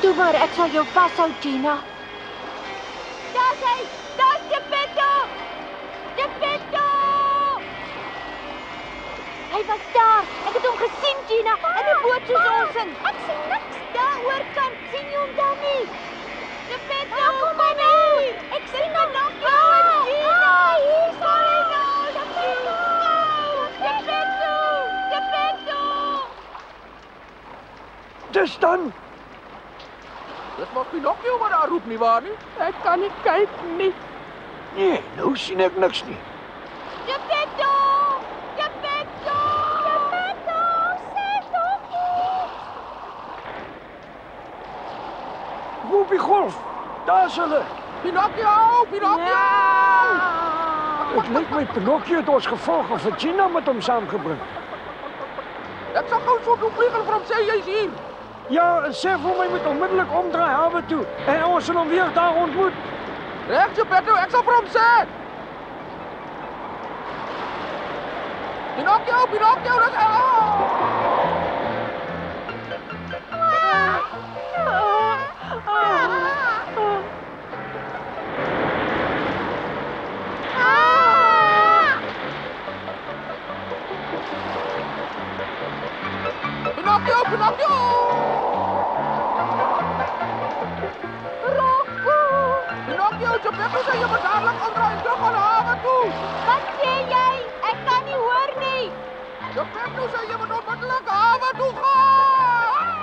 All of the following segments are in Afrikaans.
Doe maar, ek sal jou vashou, Gina. Daar's hy! Daar's Geppetto! Geppetto! Hy was daar! Ek het hom gesien, Gina! In die boot soos ons in. Ek sien niks! Daar oorkant, sien jy hom dan nie? Geppetto, kom maar hier! Ek sien hom nog jou, Gina! Hier is hy nou! Geppetto! Geppetto! Dis dan! Dit mag Pinocchio maar daar roep nie waar nie. Ek kan nie kyk nie. Nee, nou sien ek niks nie. Geppetto! Geppetto! Geppetto! Sê toch iets! Roep die golf! Daar's hulle! Pinocchio! Pinocchio! Het lyk my Pinocchio het ons gevolg of Gina met hom saamgebring. Ek sal gou so op vliegel vir hom sê jy's hier. Ja, sê vir my moet onmiddellik omdraai hawe toe en ons sal hom weer daar ontmoet. Reg, Geppetto, ek sal vir hom sê. Pinocchio, Pinocchio, dis Pinocchio, Pinocchio! Rocco! Pinocchio, Geppetto sê jy moet dadelik omdraai en terug aan die hawe toe. Wat sê jy? Ek kan nie hoor nie. Geppetto sê jy moet onmiddellik hawe toe gaan.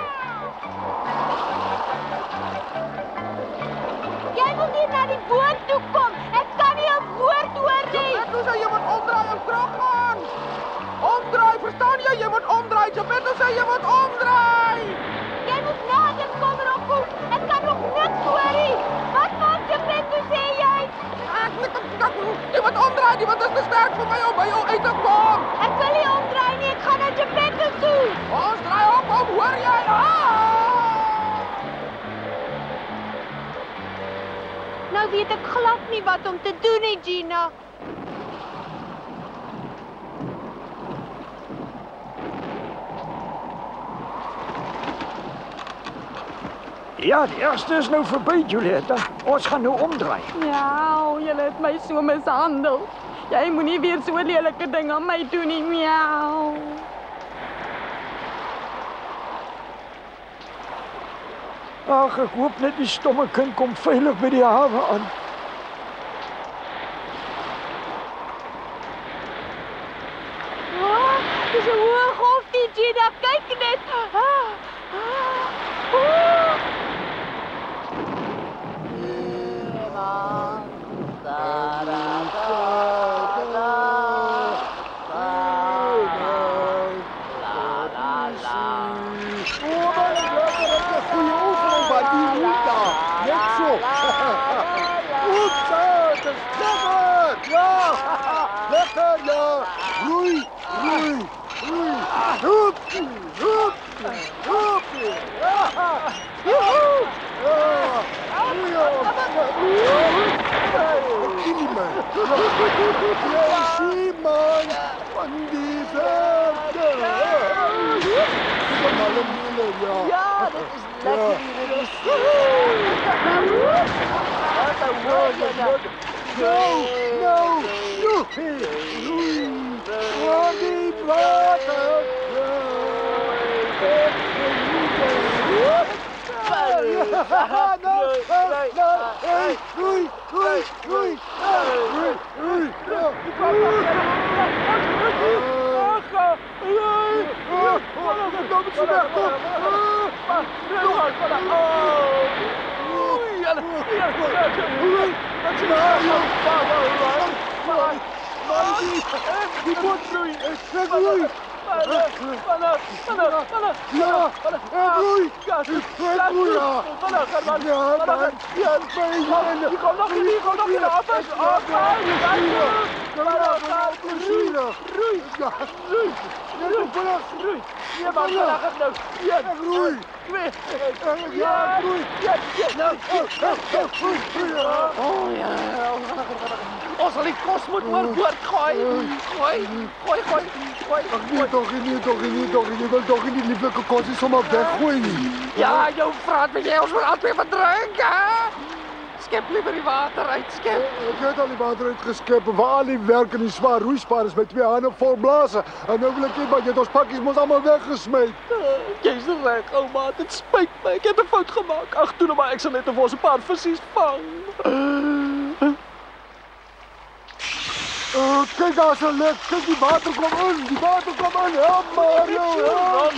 Jy moet hier na die boot toe kom. Ek kan nie 'n woord hoor nie. Geppetto sê jy moet omdraai en terug gaan. Omdraai, verstaan jy? Jy moet omdraai. Geppetto sê jy moet omdraai. Jy moet nader kom, Rocco. Ek kan nog niks hoor nie. Wat maak Geppetto, sê jy? Jy moet omdraai, die wind is te sterk vir my om by jou uit te kom. Ek wil nie omdraai nie. Ek gaan na Geppetto toe. Ons draai om, hoor jy? Nou weet ek glad nie wat om te doen nie, Gina. Ja, die eerste is nou verby, Julietta. Ons gaan nou omdraai. Miau, jy het my so mishandel. Jy moenie weer so lelike ding aan my doen nie, miau. Ag, ek hoop net die stomme kind kom veilig by die hawe aan. Dis 'n hoë golf, Gina. Kyk net. Oeps, dat is lekker! Ja! Lekker, ja! Roei, roei, roei! Hoep, hoep, hoep! Ja! Joehoe! Ja, Simon! Van die verte! Kom maar, ja. Ja, dit is lekker hier. Dit is wat een woordje dan. No, joepie! Van die water! Ons sal die kos moet oorboord gooi. Gooi. Nee, toch niet. Wil niet lieflijke kost is zomaar weggooien nie. Ja, jou vraat, weet jy, ons moet altyd verdrink, hè? Skep liever die water uit, skep. Ik heb al die water uitgeskep, waar al die werk en die zwaar roeispaar is met 2 handen vol blazen. En nou wil ik niet, maar je hebt ons pakjes moest allemaal weggesmeed. Jy's reg, ouma, dit spijt my. Ek het 'n fout gemaak. Ag, toe nou maar, ek sal net vir ons 'n paar visies vang. Kijk, daar is een lek. Kijk, die water komt in. Help Mario, help.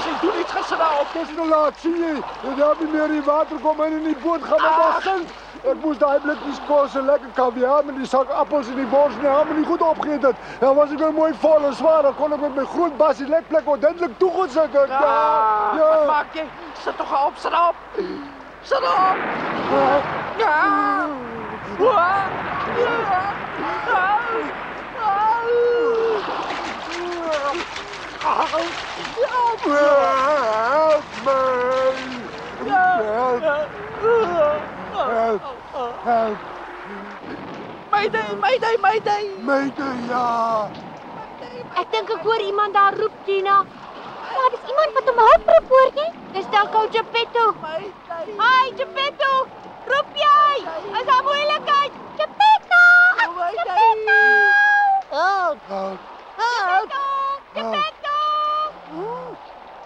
Sien, doe iets geslaap. Het is te laat, zie je. Je hebt niet meer die water komen in en die boot gaat met ons zink. Ik moest daar blikjes koos en lekker kaviaar met die zak appels in die bos en helemaal niet goed opgegeten. Dan was ik weer mooi vol en zwaar. Dan kon ik met mijn groen basie lekplek ordentelijk toegezetten. Ja. Wat maak je? Zet toch op, zet op. Ja. Help me! Help! Mayday, ja! Ek dink ek hoor iemand daar roep, Tina. Ja, dis iemand wat om hulp roep, hoor jy? Dis dalk ou Geppetto. Hi, Geppetto! Roep jy? Is daar moeilikheid? Geppetto! Geppetto! Geppetto!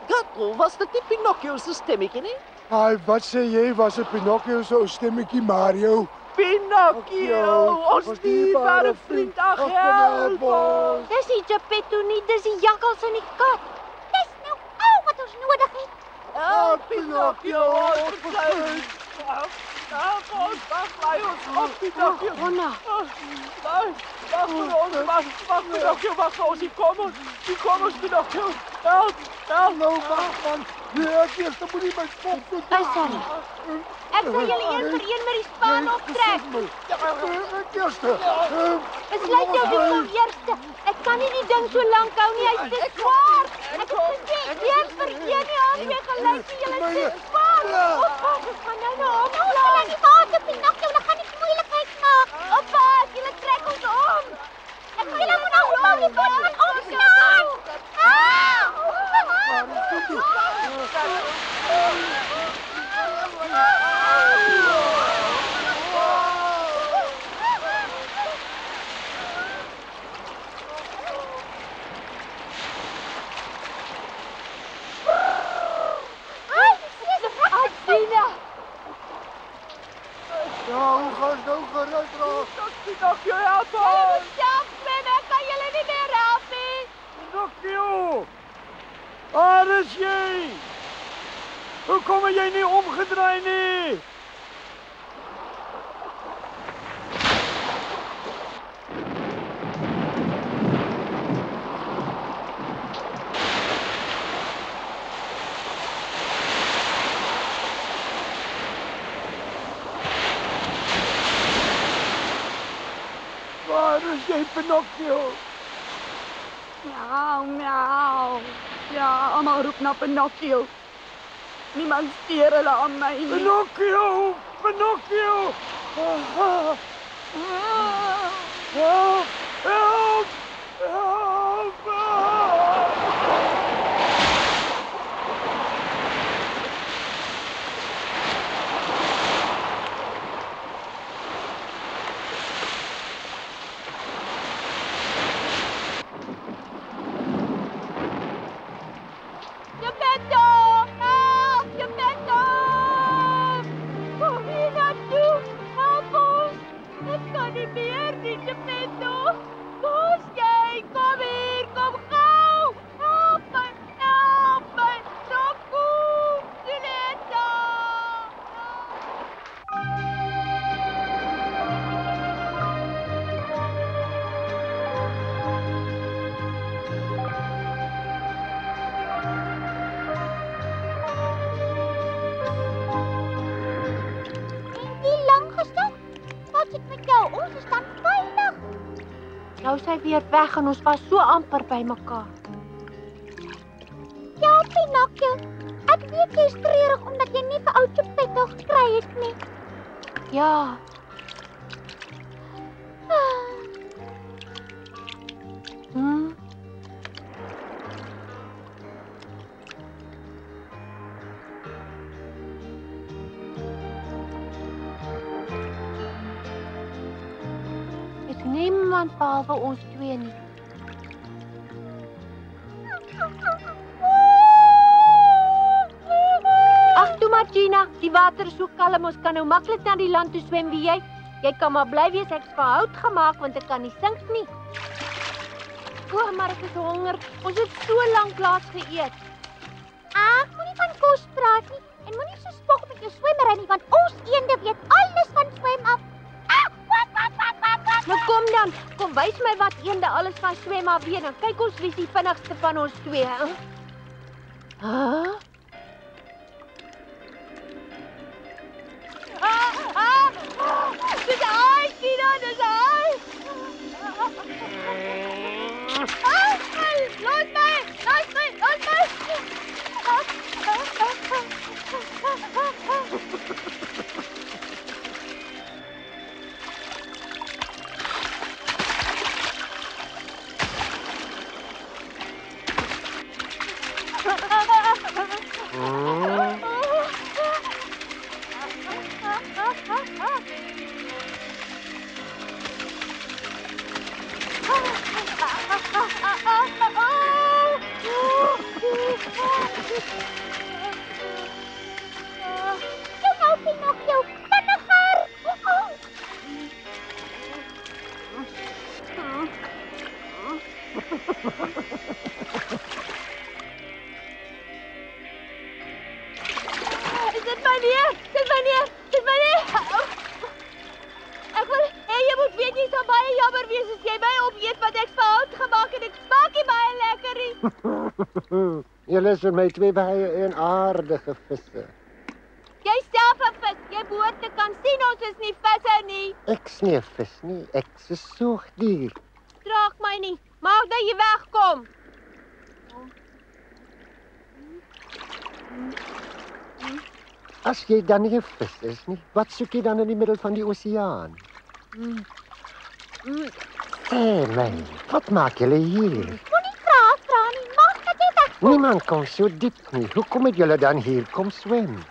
God, was dit nie Pinocchio se stemmetjie nie? Ai, wat sê jy? Was het Pinocchio se stemmetjie Mario? Pinocchio, ons dierbare vriend, ag help ons. Dis die Geppetto nie, dis die jakkals en die kat. Dis nou al wat ons nodig het. Help Pinocchio, ons versuim. Help ons, bly ons op, Pinocchio. Ronna. Wag vir ons, wag Pinocchio, wag vir ons, hier kom ons Pinocchio. Help. Nou, wag man. Nee, ek eers moet nie my kop doen. Sorry. Ek sal julle een vir een met die span optrek. Ek eers. Besluit jou wie kom eerste. Ek kan nie die ding so lank hou nie, hy's te swaar. Ek het gesê, een vir een nie aan jy gelyk nie, julle is te swaar. Oppas, ons gaan nou op. Ons sal in die water, Pinocchio, dan gaan die moeilikheid maak. Oppas, julle trek ons om. Ek wil julle moet nou om die boot gaan opslaan. Ja, hoe gaan nou gered raak? Pinocchio, help ons. Self swem, ek kan julle nie meer help nie. Pinocchio! Waar is jy? Hoekom het jy nie omgedraai nie? Waar is jy, Pinocchio? Miauw, miauw. Ja, almal roep na Pinocchio. Niemand steur hulle aan my nie. Pinocchio! Pinocchio! Help! Help! Help! Geppetto! Help! Geppetto! Kom hier naartoe! Help ons! Ek kan nie meer nie, Geppetto! Waar's jy? Kom hier! Kom gauw! Help my! Help my! Rocco! Julietta! Ons is dan veilig. Nou is hy weer weg en ons was so amper by mekaar. Ja, Pinocchio. Ek weet jy is treurig omdat jy nie vir ou Geppetto gekry het nie. Ja. Niemand behalwe ons twee nie. Ag toe maar, Gina, die water is so kalm, ons kan nou maklik na die land toe swem, wie jy? Jy kan maar bly wees, ek is vir hout gemaak, want ek kan nie sink nie. O, maar ek is honger, ons het so lank laas geëet. Ag, moenie van kos praat nie, en moenie so spog met jou swemmery nie, want ons eende weet alles van swem af. Nou kom dan, kom wys my wat eende alles van swem af weet, dan kyk ons wie is die vinnigste van ons twee. Dis hy, Gina, dis hy! Los my! Los my! Los my! Pinocchio, vinniger! Dit my neer! Ek wil, jy moet weet jy sal baie jammer wees as jy my opeet wat ek vir hout gemaak en ek smaak nie baie lekker nie. Julle is vir my twee baie aardige visse. Jy self 'n vis, jy behoort te kan sien ons is nie visse nie. Ek's nie 'n vis nie, ek's 'n soogdier. Draag my nie, maak dat jy wegkom. As jy dan nie 'n vis is nie, wat soek jy dan in die middel van die oseaan? Sê my, wat maak julle hier? Moenie vra nie, maak dat jy wegkom. Niemand kom so diep nie. Hoekom het julle dan hier kom swem?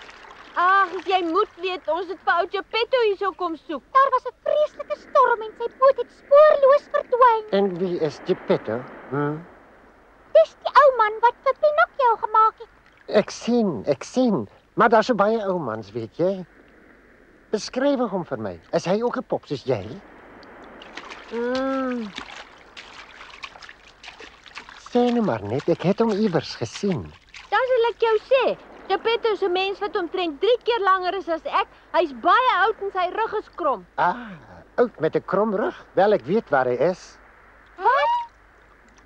Ag, jy moet weet, ons het vir ou Geppetto hierso kom soek. Daar was 'n vreeslike storm en sy boot het spoorloos verdwyn. En wie is Geppetto? Dis die ou man wat vir Pinocchio gemaak het. Ek sien. Maar daar's so baie ou mans, weet jy. Beskryf hom vir my. Is hy ook 'n pop soos jy? Sê nou maar net, ek het hom iewers gesien. Dan sal ek jou sê, Geppetto is 'n mens wat omtrent 3 keer langer is as ek. Hy's baie oud en sy rug is krom. Oud met 'n krom rug? Wel, ek weet waar hy is. Wat?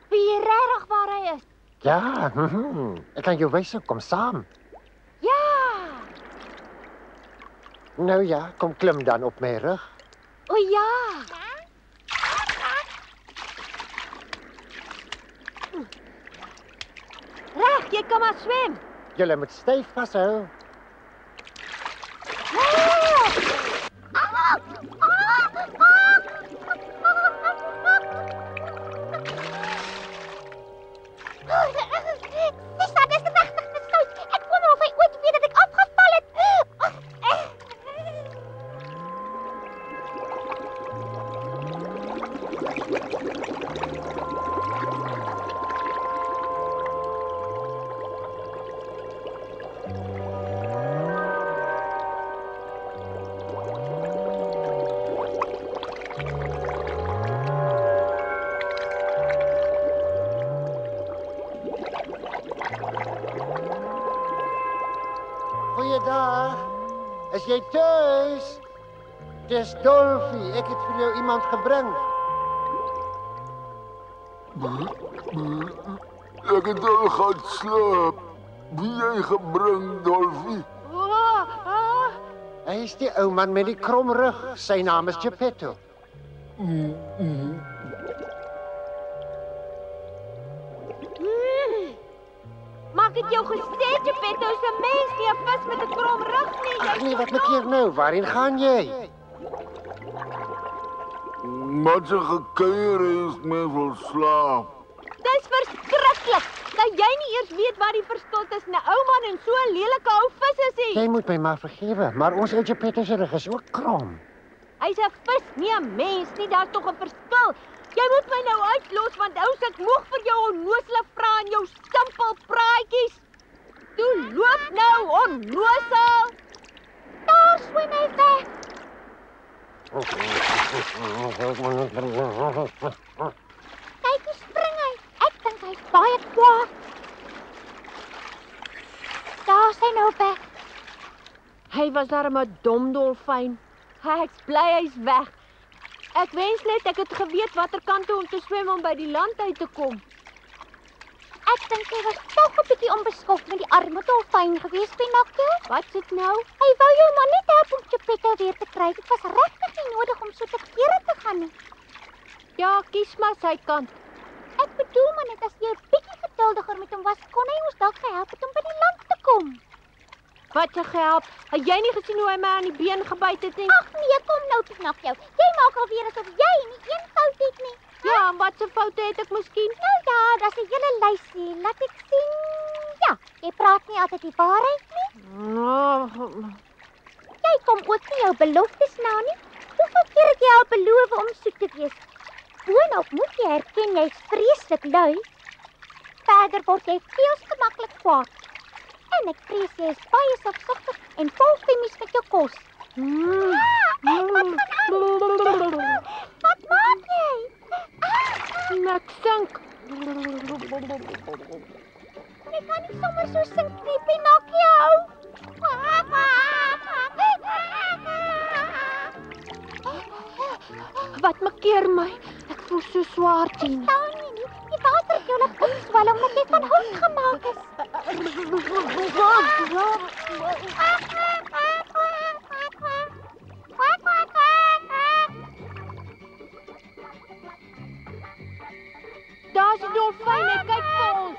Wie regtig waar hy is? Ja, ek kan jou wys, kom saam. Ja. Nou ja, kom klim dan op my rug. O ja. Reg, jy kan maar swem. Julle moet styf vashou. Goeiedag. Is jy thuis? Dis Dolfie. Ek het vir jou iemand gebring. Ek het al gaan slaap. Wie jy gebring, Dolfie? Hy is die ou man met die krom rug. Sy naam is Geppetto. Maak het jou gesê, Geppetto is 'n mens, nie 'n vis met 'n krom rug nie. Ag nee, wat maak jy nou? Waarheen gaan jy? Wat 'n gekuier is, mens wil slaap. Dis verskriklik. Dat jy nie eers weet waar die verskil tussen 'n ou man en so 'n lelike ou vis is nie. Jy moet my maar vergewe, maar ons ou Geppetto se rug is ook krom. Hy's 'n vis, nie 'n mens nie. Daar's tog 'n verskil. Jy moet my nou uitlos want ou's ek moeg vir jou onnosele vrae en jou simpel praatjies. Toe loop nou onnosel. Daar swem hy weg. Kyk hoe spring hy. Ek dink hy's baie kwaad. Daar is hy nou weg. Hy was darem 'n dom dolfyn. Ek's bly hy's weg. Ek wens net ek het geweet watter kant toe om te swem om by die land uit te kom. Ek dink jy was tog 'n bietjie onbeskof met die arme dolfyn gewees, Pinocchio. Wat's dit nou? Hy wou jou maar net help om Geppetto weer te kry. Dit was regtig nie nodig om so te kere te gaan nie. Ja, kies maar sy kant. Ek bedoel maar net as jy 'n bietjie geduldiger met hom was, kon hy ons dalk gehelp het om by die land te kom. Wat jy gehelp? Het jy nie gesien hoe hy my aan die been gebyt het nie? Ag nee, kom nou Pinocchio. Jy maak alweer asof jy nie een fout het nie. Ja, en wat 'n foute het ek miskien? Nou ja, daar's 'n hele lysie. Laat ek sien. Ja, jy praat nie altyd die waarheid nie. Jy kom ook nie jou beloftes na nie. Hoeveel keer het jy al beloof om soet te wees? Boonop moet jy erken jy's vreeslik lui. Verder word jy veel te maklik kwaad. En ek vrees jy is baie selfsugtig en vol chemies met jou kos. Wat maak jy? Ek sink. Jy kan nie sommer so sink nie, Pinocchio. Wat makkeer my? Ek voel so swaar, Tien. Staan nie. Die water het jou laat opswel omdat jy van hout gemaak is. Daar's 'n dolfyn, kyk vir ons.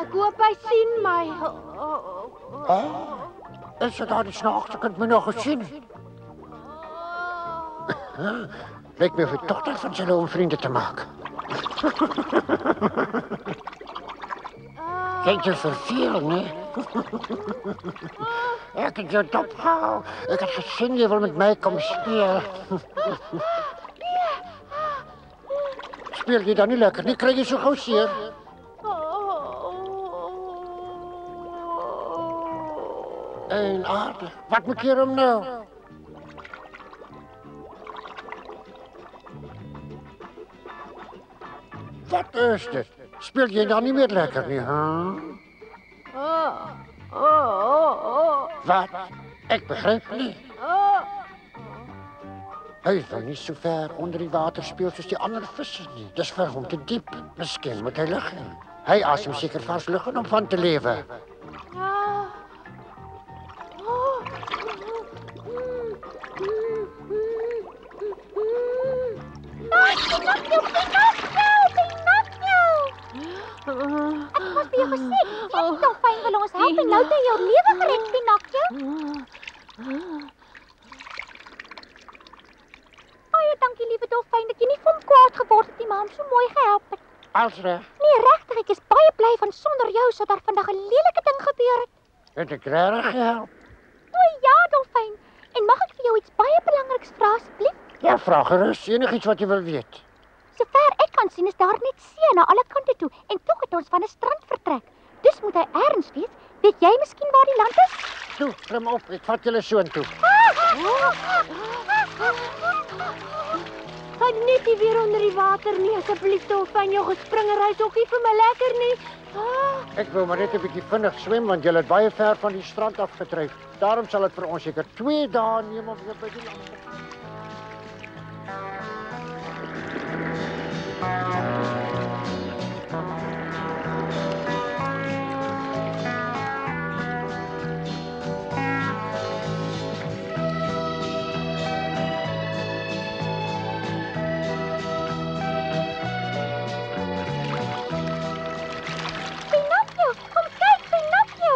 Ek hoop hy sien my. Is dit daar die snaakse kind my nog gesien? Lyk my of hy toch van zijn om vrienden te maken. Kijk je verveel, nee? Ik heb je top gehouden. Ik had gezien je wil met mij komen spelen. Speel je dan niet lekker? Die krijg je zo gauw zeer. Eenaardig. Wat moet je hem nou? Wat is dit? Speel je dan niet meer lekker, niet, hè? Wat? Ik begrijp niet. Hij is wel niet zo ver onder die water speelt als die andere vissen niet. Dat is voor hem te diep. Misschien moet hij liggen. Hij asemt zeker vast luchten om van te leven. Pinocchio! Ek was by jou gesê, jy het tog fyn wil ons help en nou het jy jou lewe gered, Pinocchio. Baie dankie, liewe dolfyn, dat jy nie vir hom kwaad geword het nie, maar hom so mooi gehelp het. Als reg. Nee, regtig, ek is baie bly van sonder jou sou daar vandag 'n lelike ding gebeur het. Het ek regtig gehelp? O ja, dolfyn. En mag ek vir jou iets baie belangriks vra asseblief? Ja, vra gerus. Enigiets wat jy wil weet. Sover ek kan sien is daar net see na alle kante toe en tog het ons van 'n strand vertrek. Dus moet hy ergens wees. Weet jy miskien waar die land is? Toe, klim op. Ek vat julle soontoe. Gaan net nie weer onder die water nie, asseblief dolfyn. Jou gespringery is ook nie vir my lekker nie. Ek wou maar net 'n bietjie vinnig swem want julle het baie ver van die strand af gedryf. Daarom sal dit vir ons seker 2 dae neem om weer by die land te kom. Pinocchio, kom kyk, Pinocchio.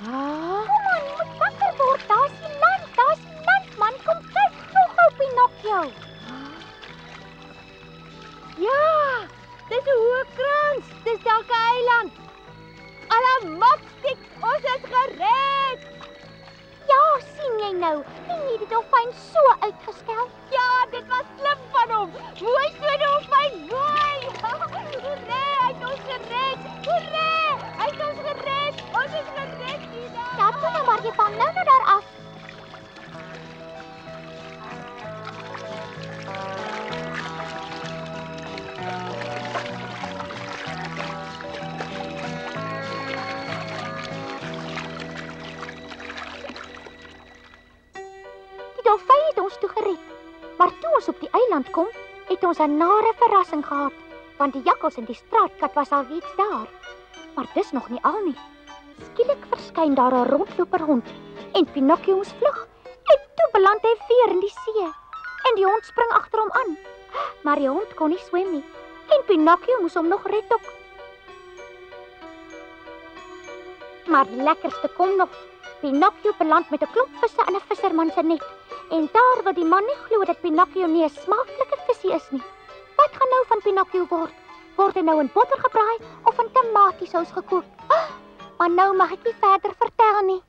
Kom aan, jy moet wakker word. Daar's die land, man. Kom kyk, gou, Pinocchio. Ja, dis 'n hoë krans. Dis dalk 'n eiland. Alamopstik, ons is gered. Ja, sien jy nou? Sien jy die dolfyn so uitgeskel? Ja, dit was slim van hom. Mooi so dolfyn, mooi. Hoeré, hy het ons gered. Hoeré, hy het ons gered. Ons is gered, Ida. Ja, toe nou maar, jy van nou daar af. Die dolfyn het ons toe gered. Maar toe ons op die eiland kom, het ons 'n nare verrassing gehad, want die jakkals en die straatkat was alreeds daar. Maar dis nog nie al nie. Skielik verskyn daar 'n rondloperhond en Pinocchio moes vlug. En toe beland hy weer in die see en die hond spring agter hom aan. Maar die hond kon nie swem nie en Pinocchio moes hom nog red ook. Maar die lekkerste kom nog. Pinocchio beland met 'n klomp visse in 'n visserman se net. En daar wil die man nie glo dat Pinocchio nie 'n smaaklike visie is nie. Wat gaan nou van Pinocchio word? Word hy nou in botter gebraai of in tomatiesous gekook? Maar nou mag ek nie verder vertel nie.